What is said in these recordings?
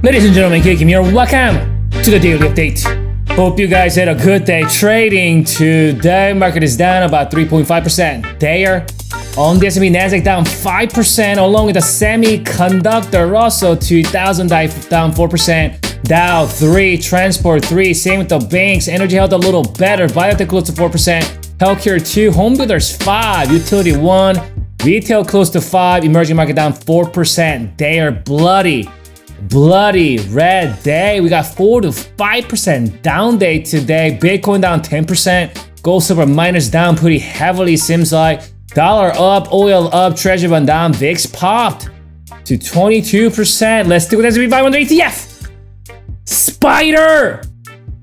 Ladies and gentlemen, Kim here. Welcome to the daily update. Hope you guys had a good day trading today. Market is down about 3.5%. There on the S&P Nasdaq down 5%, along with the semiconductor also 2000 down 4%. Dow 3, transport 3, same with the banks. Energy held a little better. Biotech close to 4%. Healthcare 2, home builders 5, utility 1, retail close to 5, emerging market down 4%. They are bloody red day. We got 4 to 5% down day today. Bitcoin down 10%. Gold, silver, miners down pretty heavily, seems like. Dollar up, oil up, treasury bond down. VIX popped to 22%. Let's do it as we buy on the ETF. Spider!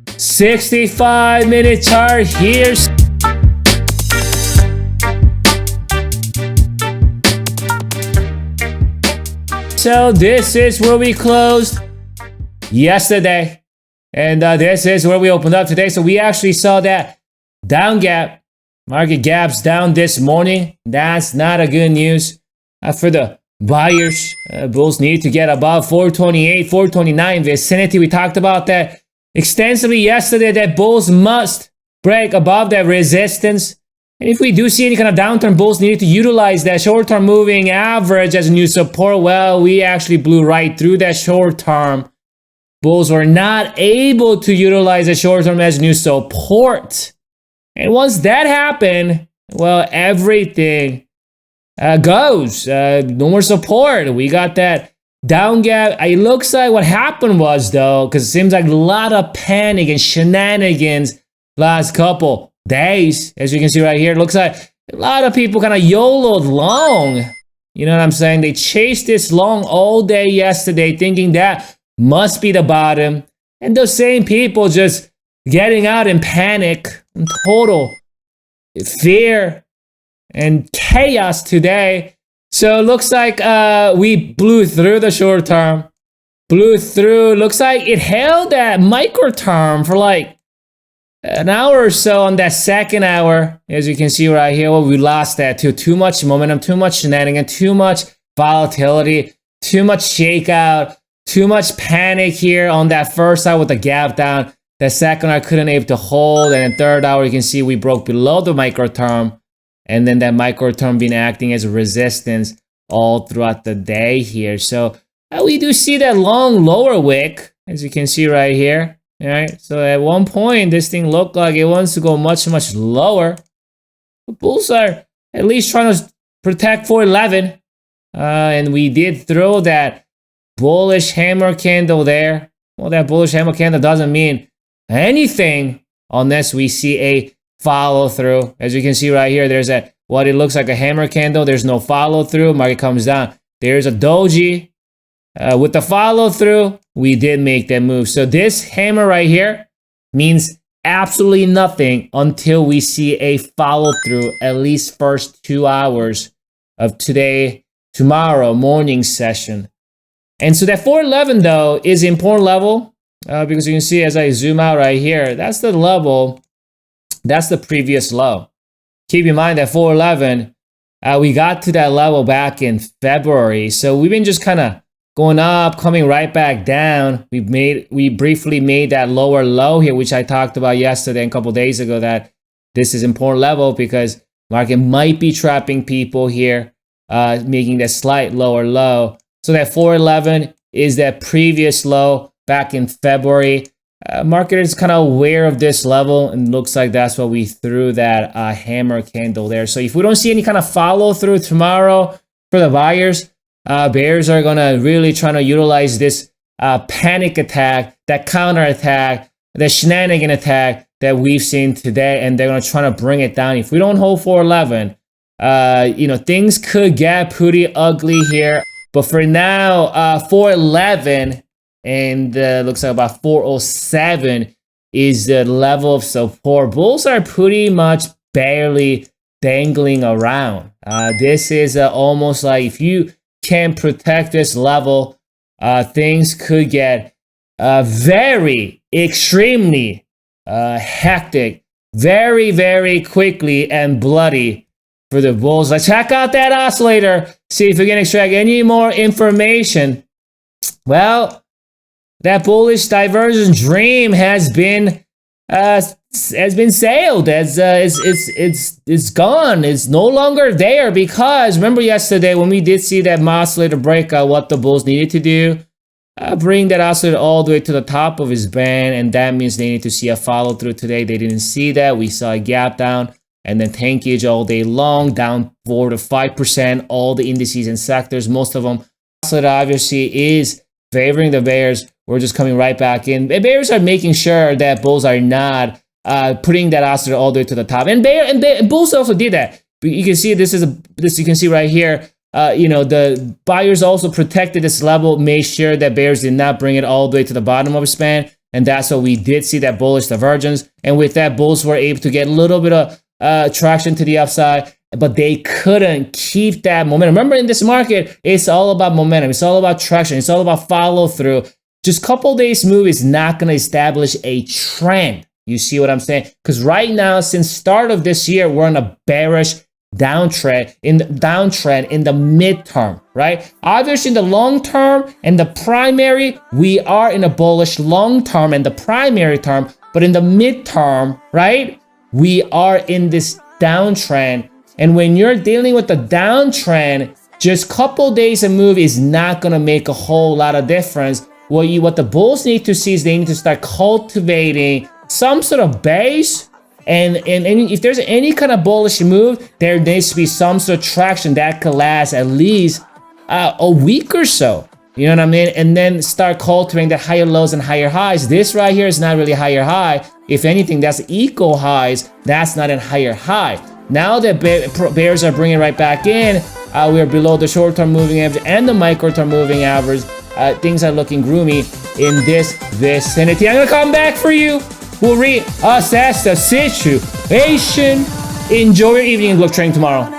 65-minute chart here. So this is where we closed yesterday, and this is where we opened up today. So we actually saw that down gap, market gaps down this morning. That's not a good news for the buyers. Bulls need to get above 428, 429 vicinity. We talked about that extensively yesterday, that bulls must break above that resistance. And if we do see any kind of downturn, bulls need to utilize that short-term moving average as a new support. Well, we actually blew right through that short-term. Bulls were not able to utilize the short-term as new support. And once that happened, well, everything goes. No more support. We got that down gap. It looks like what happened was, though, because it seems like a lot of panic and shenanigans last couple days, as you can see right here. It looks like a lot of people kind of YOLO'd long. You know what I'm saying? They chased this long all day yesterday, thinking that must be the bottom. And those same people just getting out in panic and total fear and chaos today. So it looks like we blew through the short term. Blew through. Looks like it held that micro term for like an hour or so on that second hour, as you can see right here. Well, we lost that too much momentum, too much shenanigan, too much volatility, too much shakeout, too much panic here on that first hour with the gap down. The second hour couldn't able to hold, and then third hour you can see we broke below the micro term, and then that micro term been acting as a resistance all throughout the day here. So we do see that long lower wick, as you can see right here. All right, so at one point, this thing looked like it wants to go much lower. The bulls are at least trying to protect 411. And we did throw that bullish hammer candle there. Well, that bullish hammer candle doesn't mean anything unless we see a follow through. As you can see right here, there's what it looks like a hammer candle. There's no follow through. Market comes down. There's a doji. With the follow through, we did make that move. So this hammer right here means absolutely nothing until we see a follow through, at least first 2 hours of tomorrow morning session. And so that 411 though is an important level because you can see as I zoom out right here, that's the level, that's the previous low. Keep in mind that 411, we got to that level back in February. So we've been just kind of going up, coming right back down. We briefly made that lower low here, which I talked about yesterday and a couple days ago, that this is important level because market might be trapping people here, making that slight lower low. So that 411 is that previous low back in February. Market is kind of aware of this level, and looks like that's what we threw that hammer candle there. So if we don't see any kind of follow through tomorrow for the buyers, bears are gonna really trying to utilize this panic attack, that counter attack, the shenanigan attack that we've seen today, and they're gonna try to bring it down. If we don't hold 411, things could get pretty ugly here. But for now, 411 and looks like about 407 is the level of support. Bulls are pretty much barely dangling around. This is almost like if you can protect this level, things could get very extremely hectic very quickly and bloody for the bulls. Let's check out that oscillator, see if we can extract any more information. Well, that bullish divergence dream has been sailed. It's gone. It's no longer there, because remember yesterday when we did see that oscillator breakout, what the bulls needed to do? Bring that oscillator all the way to the top of his band, and that means they need to see a follow through today. They didn't see that. We saw a gap down, and then tankage all day long, down 4 to 5%. All the indices and sectors, most of them. Oscillator obviously is favoring the bears. We're just coming right back in. The bears are making sure that bulls are not putting that oscillator all the way to the top. And bulls also did that. You can see this you can see right here. The buyers also protected this level, made sure that bears did not bring it all the way to the bottom of the span, and that's what we did see, that bullish divergence. And with that, bulls were able to get a little bit of traction to the upside, but they couldn't keep that momentum. Remember, in this market, it's all about momentum. It's all about traction. It's all about follow through. Just couple days move is not going to establish a trend. You see what I'm saying? Because right now, since start of this year, we're on a bearish downtrend in the midterm, right? Obviously in the long term and the primary, we are in a bullish long term and the primary term, but in the midterm, right, we are in this downtrend. And when you're dealing with the downtrend, just couple days of move is not going to make a whole lot of difference. What the bulls need to see is they need to start cultivating some sort of base. And if there's any kind of bullish move, there needs to be some sort of traction that could last at least a week or so. You know what I mean? And then start cultivating the higher lows and higher highs. This right here is not really higher high. If anything, that's equal highs. That's not a higher high. Now that bears are bringing right back in, we're below the short-term moving average and the micro-term moving average. Things are looking gloomy in this vicinity. I'm gonna come back for you. We'll reassess the situation. Enjoy your evening and good trading tomorrow.